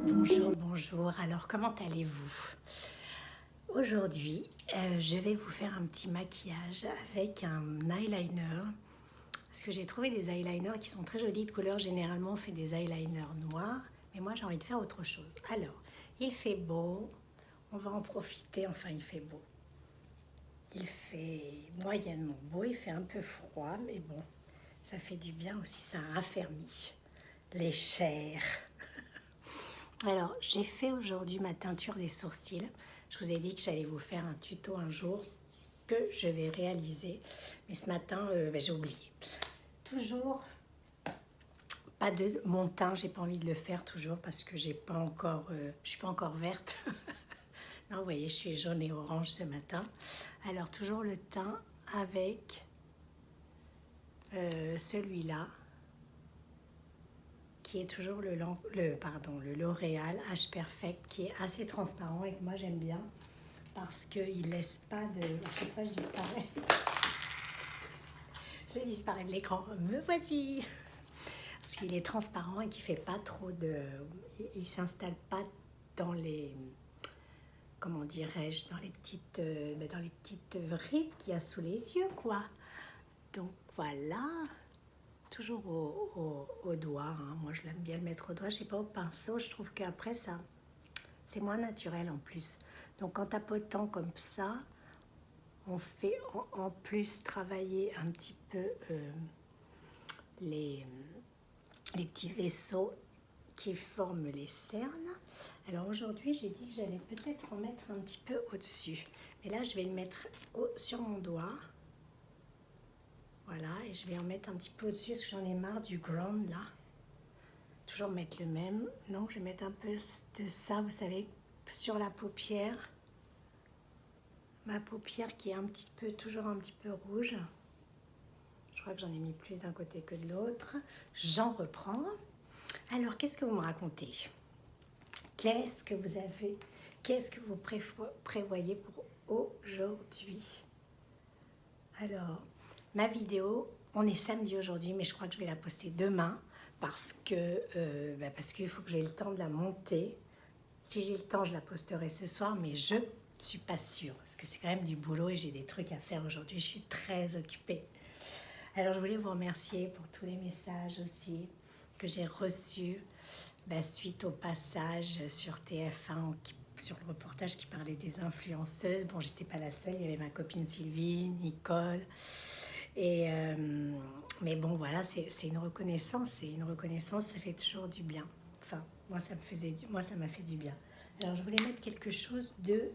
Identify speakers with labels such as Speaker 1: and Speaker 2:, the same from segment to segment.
Speaker 1: Bonjour, bonjour. Alors, comment allez-vous? Aujourd'hui, je vais vous faire un petit maquillage avec un eyeliner. Parce que j'ai trouvé des eyeliners qui sont très jolis de couleur. Généralement, on fait des eyeliners noirs. Mais moi, j'ai envie de faire autre chose. Alors, il fait beau. On va en profiter. Enfin, il fait beau. Il fait moyennement beau. Il fait un peu froid. Mais bon, ça fait du bien aussi. Ça raffermit les chairs. Alors, j'ai fait aujourd'hui ma teinture des sourcils. Je vous ai dit que j'allais vous faire un tuto un jour que je vais réaliser. Mais ce matin, j'ai oublié. Toujours pas de mon teint, j'ai pas envie de le faire toujours parce que j'ai pas encore, je suis pas encore verte. Non, vous voyez, je suis jaune et orange ce matin. Alors, toujours le teint avec celui-là, qui est toujours le L'Oréal Age Perfect, qui est assez transparent et que moi j'aime bien parce qu'il laisse pas de... À chaque fois je disparais. Je disparais de l'écran. Me voici. Parce qu'il est transparent et qu'il fait pas trop de... Il s'installe pas dans les... Comment dirais-je? Dans les petites rides qu'il y a sous les yeux, quoi. Donc voilà. Toujours au doigt, hein. Moi je l'aime bien le mettre au doigt, je sais pas, au pinceau, je trouve qu'après ça, c'est moins naturel en plus. Donc en tapotant comme ça, on fait en plus travailler un petit peu les petits vaisseaux qui forment les cernes. Alors aujourd'hui j'ai dit que j'allais peut-être en mettre un petit peu au-dessus. Mais là je vais le mettre sur mon doigt. Voilà, et je vais en mettre un petit peu au-dessus parce que j'en ai marre du ground là. Toujours mettre le même. Non, je vais mettre un peu de ça, vous savez, sur la paupière. Ma paupière qui est un petit peu, toujours un petit peu rouge. Je crois que j'en ai mis plus d'un côté que de l'autre. J'en reprends. Alors, qu'est-ce que vous me racontez? Qu'est-ce que vous avez? Qu'est-ce que vous prévoyez pour aujourd'hui? Alors, ma vidéo, on est samedi aujourd'hui, mais je crois que je vais la poster demain parce qu'il faut que j'ai le temps de la monter. Si j'ai le temps, je la posterai ce soir, mais je ne suis pas sûre parce que c'est quand même du boulot et j'ai des trucs à faire aujourd'hui. Je suis très occupée. Alors, je voulais vous remercier pour tous les messages aussi que j'ai reçus suite au passage sur TF1 sur le reportage qui parlait des influenceuses. Bon, j'étais pas la seule, il y avait ma copine Sylvie, Nicole. Et mais bon, voilà, c'est une reconnaissance. Et une reconnaissance, ça fait toujours du bien. Enfin, moi, ça m'a fait du bien. Alors, je voulais mettre quelque chose de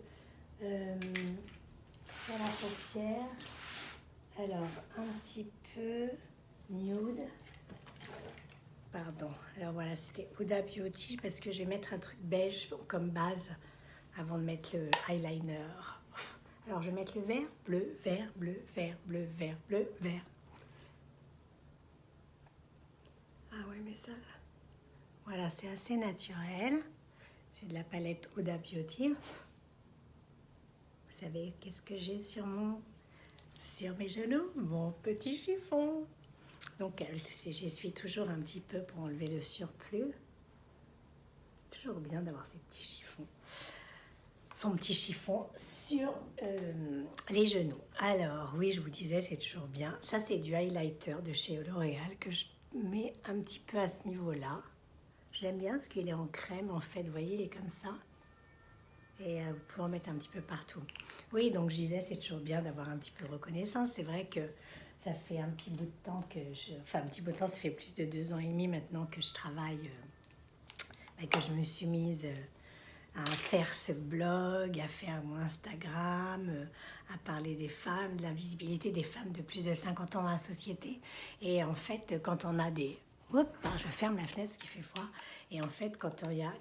Speaker 1: sur la paupière. Alors, un petit peu nude. Pardon. Alors voilà, c'était Huda Beauty parce que je vais mettre un truc beige comme base avant de mettre le eyeliner. Alors, je vais mettre le vert, bleu, vert, bleu, vert, bleu, vert, bleu, vert. Ah ouais, mais ça... Voilà, c'est assez naturel. C'est de la palette Huda Beauty. Vous savez qu'est-ce que j'ai sur mes genoux? Mon petit chiffon. Donc, j'essuie toujours un petit peu pour enlever le surplus. C'est toujours bien d'avoir ces petits chiffons. Son petit chiffon sur les genoux. Alors, oui, je vous disais, c'est toujours bien. Ça, c'est du highlighter de chez L'Oréal que je mets un petit peu à ce niveau-là. Je l'aime bien parce qu'il est en crème, en fait. Vous voyez, il est comme ça. Et vous pouvez en mettre un petit peu partout. Oui, donc je disais, c'est toujours bien d'avoir un petit peu de reconnaissance. C'est vrai que ça fait un petit bout de temps que Enfin, un petit bout de temps, ça fait plus de 2 ans et demi maintenant que je travaille, que je me suis mise... à faire ce blog, à faire mon Instagram, à parler des femmes, de la visibilité des femmes de plus de 50 ans dans la société. Et en fait, quand on a des... Oups, je ferme la fenêtre, ce qui fait froid. Et en fait, quand il y a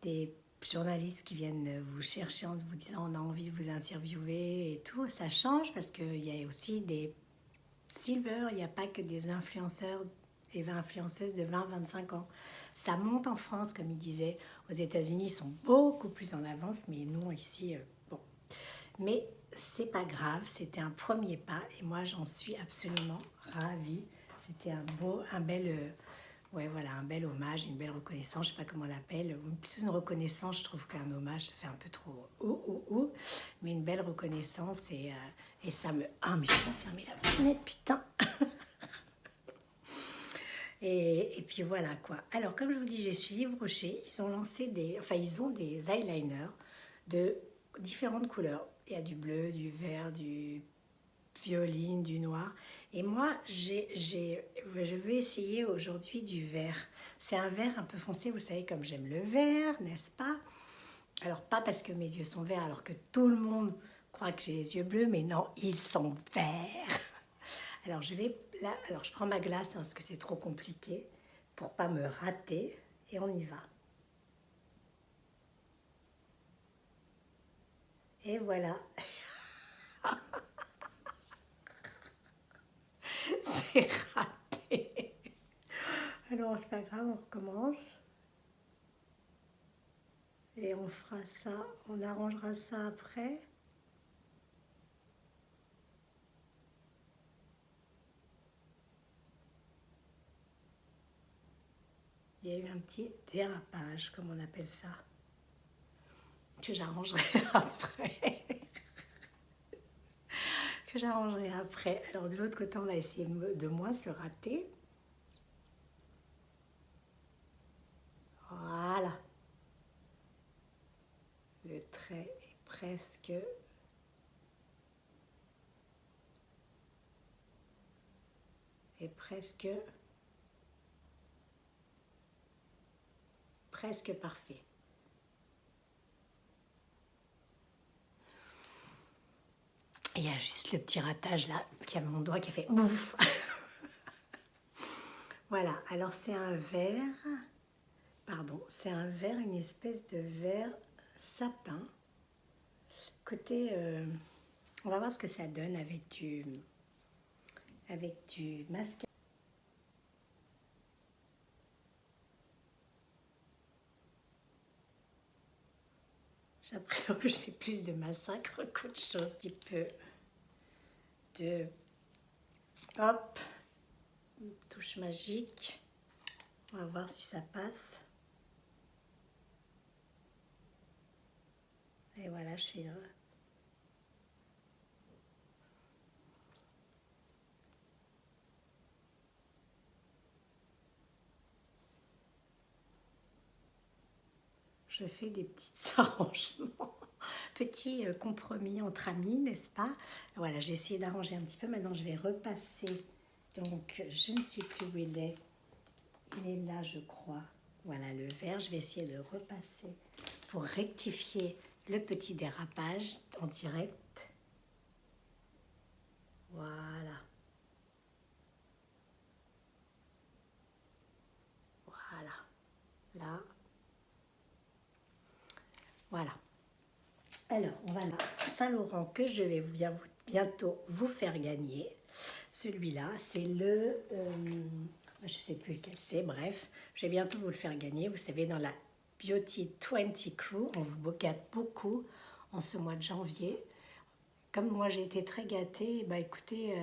Speaker 1: des journalistes qui viennent vous chercher en vous disant on a envie de vous interviewer et tout, ça change parce qu'il y a aussi des silver, il n'y a pas que des influenceurs et influenceuses de 20-25 ans. Ça monte en France, comme il disait. Aux États-Unis, ils sont beaucoup plus en avance, mais nous, ici, bon. Mais c'est pas grave, c'était un premier pas et moi, j'en suis absolument ravie. c'était ouais, voilà, un bel hommage, une belle reconnaissance, je sais pas comment on l'appelle, plutôt une reconnaissance, je trouve qu'un hommage, ça fait un peu trop mais une belle reconnaissance et ça me... Ah, mais j'ai pas fermé la fenêtre, putain. Et puis voilà quoi. Alors comme je vous dis, j'ai chez Yves Rocher, ils ont lancé ils ont des eyeliners de différentes couleurs. Il y a du bleu, du vert, du violine, du noir. Et moi, je vais essayer aujourd'hui du vert. C'est un vert un peu foncé, vous savez, comme j'aime le vert, n'est-ce pas? Alors, pas parce que mes yeux sont verts, alors que tout le monde croit que j'ai les yeux bleus, mais non, ils sont verts. Alors, je prends ma glace, hein, parce que c'est trop compliqué, pour pas me rater, et on y va. Et voilà. C'est raté. Alors, c'est pas grave, on recommence. Et on fera ça, on arrangera ça après. Il y a eu un petit dérapage, comme on appelle ça, que j'arrangerai après. Que j'arrangerai après. Alors de l'autre côté, on va essayer de moins se rater. Voilà. Le trait est presque... presque parfait. Il y a juste le petit ratage là, qui a mon doigt qui a fait bouf. Voilà, alors c'est un verre, pardon, c'est un verre, une espèce de verre sapin. Côté, on va voir ce que ça donne avec du mascara. J'ai l'impression que je fais plus de massacre qu'autre chose, un petit peu de... Hop, une touche magique. On va voir si ça passe. Et voilà, je suis... Je fais des petits arrangements, petits compromis entre amis, n'est-ce pas? Voilà, j'ai essayé d'arranger un petit peu. Maintenant, je vais repasser. Donc, je ne sais plus où il est. Il est là, je crois. Voilà, le vert. Je vais essayer de repasser pour rectifier le petit dérapage en direct. Voilà. Voilà. Là. Voilà. Alors, on va là. Saint-Laurent que je vais bientôt vous faire gagner. Celui-là, c'est le... je ne sais plus lequel c'est, bref. Je vais bientôt vous le faire gagner. Vous savez, dans la Beauty 20 Crew, on vous gâte beaucoup en ce mois de janvier. Comme moi, j'ai été très gâtée, bah écoutez,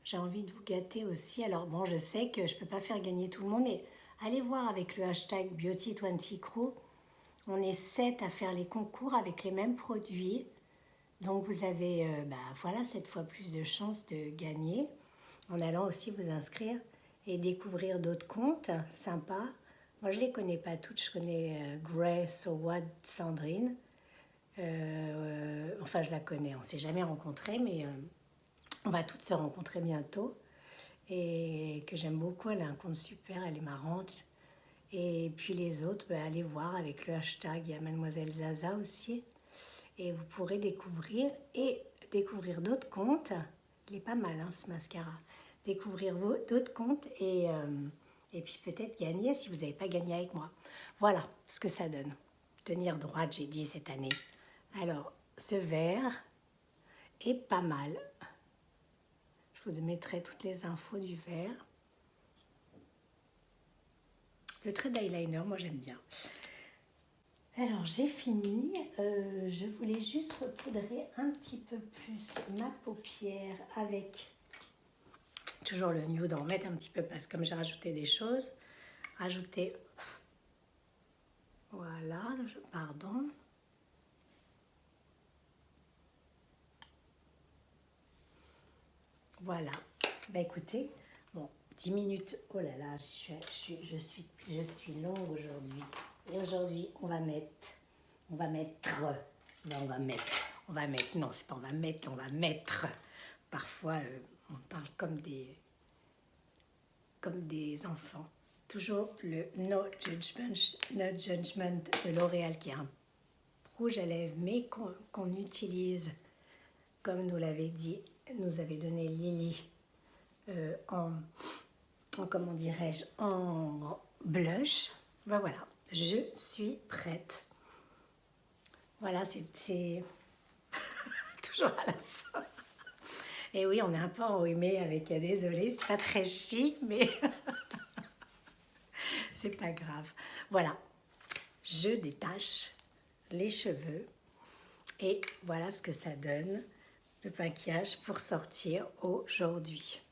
Speaker 1: j'ai envie de vous gâter aussi. Alors bon, je sais que je ne peux pas faire gagner tout le monde, mais allez voir avec le hashtag Beauty 20 Crew. On est 7 à faire les concours avec les mêmes produits. Donc vous avez voilà, 7 fois plus de chances de gagner en allant aussi vous inscrire et découvrir d'autres comptes sympas. Moi je ne les connais pas toutes, je connais Grey, So What, Sandrine. Enfin je la connais, on ne s'est jamais rencontrés, mais on va toutes se rencontrer bientôt. Et que j'aime beaucoup, elle a un compte super, elle est marrante. Et puis les autres, allez voir avec le hashtag, il y a Mademoiselle Zaza aussi. Et vous pourrez découvrir d'autres comptes. Il est pas mal, hein, ce mascara. Découvrir d'autres comptes et puis peut-être gagner si vous n'avez pas gagné avec moi. Voilà ce que ça donne. Tenir droite, j'ai dit cette année. Alors, ce verre est pas mal. Je vous mettrai toutes les infos du verre. Le trait d'eyeliner, moi j'aime bien. Alors j'ai fini, je voulais juste repoudrer un petit peu plus ma paupière avec toujours le nude, en mettre un petit peu parce que comme j'ai rajouté des choses, rajouter, voilà, pardon. Voilà, bah écoutez, bon, 10 minutes, oh là là, je suis longue aujourd'hui. Et aujourd'hui, on va mettre, non, non, c'est pas on va mettre. Parfois, on parle comme des enfants. Toujours le No Judgment de L'Oréal, qui est un rouge à lèvres, mais qu'on utilise, comme nous l'avait dit, nous avait donné Lily, en comment dirais-je, en blush. Ben voilà, je suis prête. Voilà, c'est toujours à la fin. Et oui, on est un peu enrhumé avec, désolé, c'est pas très chic, mais c'est pas grave. Voilà, je détache les cheveux et voilà ce que ça donne, le maquillage pour sortir aujourd'hui.